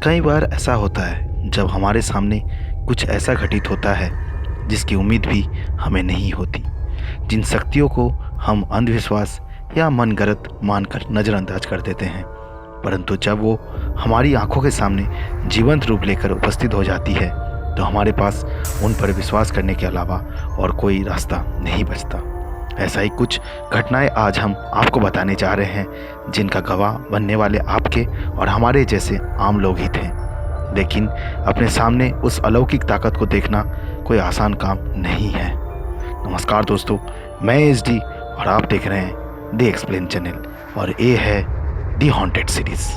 कई बार ऐसा होता है जब हमारे सामने कुछ ऐसा घटित होता है जिसकी उम्मीद भी हमें नहीं होती। जिन शक्तियों को हम अंधविश्वास या मनगढ़ंत मानकर नज़रअंदाज कर देते हैं, परंतु जब वो हमारी आंखों के सामने जीवंत रूप लेकर उपस्थित हो जाती है तो हमारे पास उन पर विश्वास करने के अलावा और कोई रास्ता नहीं बचता। ऐसा ही कुछ घटनाएं आज हम आपको बताने जा रहे हैं, जिनका गवाह बनने वाले आपके और हमारे जैसे आम लोग ही थे। लेकिन अपने सामने उस अलौकिक ताकत को देखना कोई आसान काम नहीं है। नमस्कार दोस्तों, मैं SD और आप देख रहे हैं द एक्सप्लेन चैनल और ये है द हॉन्टेड सीरीज।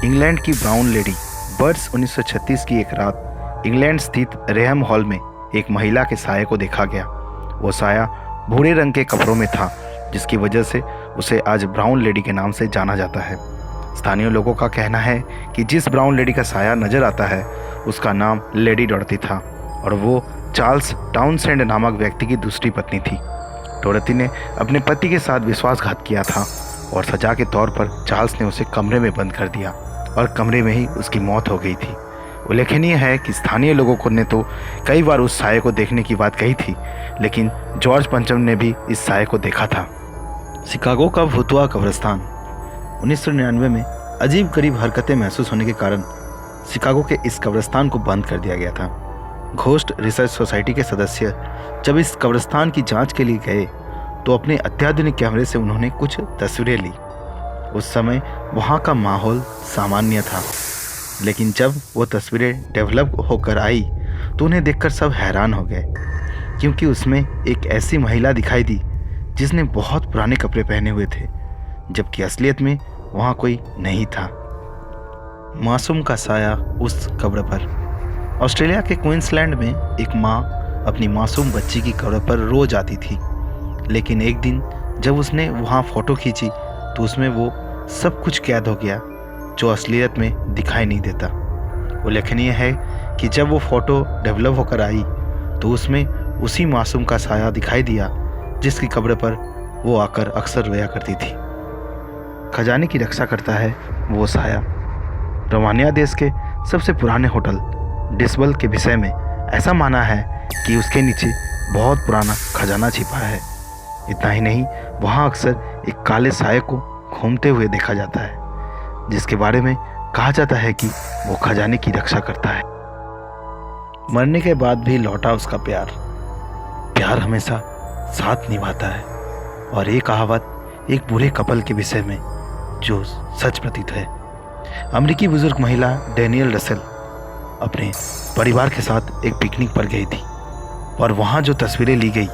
इंग्लैंड की ब्राउन लेडी बर्ड्स 1936 की एक रात इंग्लैंड स्थित रेहम हॉल में एक महिला के साये को देखा गया। वो साया भूरे रंग के कपड़ों में था, जिसकी वजह से उसे आज ब्राउन लेडी के नाम से जाना जाता है। स्थानीय लोगों का कहना है कि जिस ब्राउन लेडी का साया नजर आता है उसका नाम लेडी डॉरथी था और वो चार्ल्स टाउनसेंड नामक व्यक्ति की दूसरी पत्नी थी। डॉरथी ने अपने पति के साथ विश्वासघात किया था और सजा के तौर पर चार्ल्स ने उसे कमरे में बंद कर दिया और कमरे में ही उसकी मौत हो गई थी। उल्लेखनीय है कि स्थानीय लोगों ने तो कई बार उस साये को देखने की बात कही थी, लेकिन जॉर्ज पंचम ने भी इस साये को देखा था। शिकागो का भूतवा कब्रिस्तान 1999 में अजीब गरीब हरकतें महसूस होने के कारण शिकागो के इस कब्रिस्तान को बंद कर दिया गया था। घोस्ट रिसर्च सोसाइटी के सदस्य जब इस कब्रिस्तान की जांच के लिए गए तो अपने अत्याधुनिक कैमरे से उन्होंने कुछ तस्वीरें ली। उस समय वहाँ का माहौल सामान्य था, लेकिन जब वो तस्वीरें डेवलप होकर आई तो उन्हें देखकर सब हैरान हो गए, क्योंकि उसमें एक ऐसी महिला दिखाई दी जिसने बहुत पुराने कपड़े पहने हुए थे, जबकि असलियत में वहाँ कोई नहीं था। मासूम का साया उस कब्र पर। ऑस्ट्रेलिया के क्वींसलैंड में एक माँ अपनी मासूम बच्ची की कब्र पर रोज आती थी, लेकिन एक दिन जब उसने वहाँ फ़ोटो खींची तो उसमें वो सब कुछ कैद हो गया जो असलियत में दिखाई नहीं देता। उल्लेखनीय है कि जब वो फ़ोटो डेवलप होकर आई तो उसमें उसी मासूम का साया दिखाई दिया जिसकी कब्र पर वो आकर अक्सर रोया करती थी। खजाने की रक्षा करता है वो साया। रोमानिया देश के सबसे पुराने होटल डिसबल के विषय में ऐसा माना है कि उसके नीचे बहुत पुराना खजाना छिपा है। इतना ही नहीं, वहाँ अक्सर एक काले साये को घूमते हुए देखा जाता है, जिसके बारे में कहा जाता है कि वो खजाने की रक्षा करता है। मरने के बाद भी लौटा उसका प्यार। प्यार हमेशा साथ निभाता है, और ये कहावत एक बुरे कपल के विषय में जो सच प्रतीत है। अमेरिकी बुजुर्ग महिला डैनियल रसेल अपने परिवार के साथ एक पिकनिक पर गई थी और वहाँ जो तस्वीरें ली गई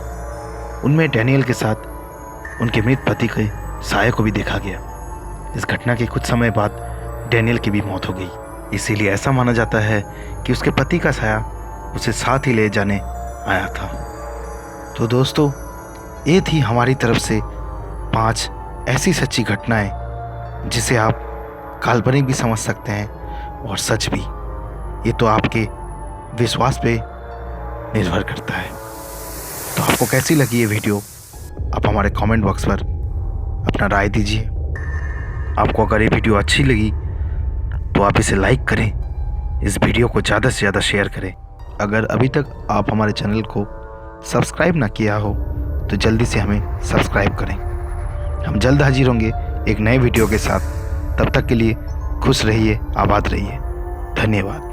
उनमें डैनियल के साथ उनके मृत पति के साये को भी देखा गया। इस घटना के कुछ समय बाद डैनियल की भी मौत हो गई, इसीलिए ऐसा माना जाता है कि उसके पति का साया उसे साथ ही ले जाने आया था। तो दोस्तों, ये थी हमारी तरफ से 5 ऐसी सच्ची घटनाएं जिसे आप काल्पनिक भी समझ सकते हैं और सच भी। ये तो आपके विश्वास पे निर्भर करता है। तो आपको कैसी लगी ये वीडियो, आप हमारे कमेंट बॉक्स पर अपना राय दीजिए। आपको अगर ये वीडियो अच्छी लगी तो आप इसे लाइक करें, इस वीडियो को ज़्यादा से ज़्यादा शेयर करें। अगर अभी तक आप हमारे चैनल को सब्सक्राइब ना किया हो तो जल्दी से हमें सब्सक्राइब करें। हम जल्द हाजिर होंगे एक नए वीडियो के साथ। तब तक के लिए खुश रहिए, आबाद रहिए। धन्यवाद।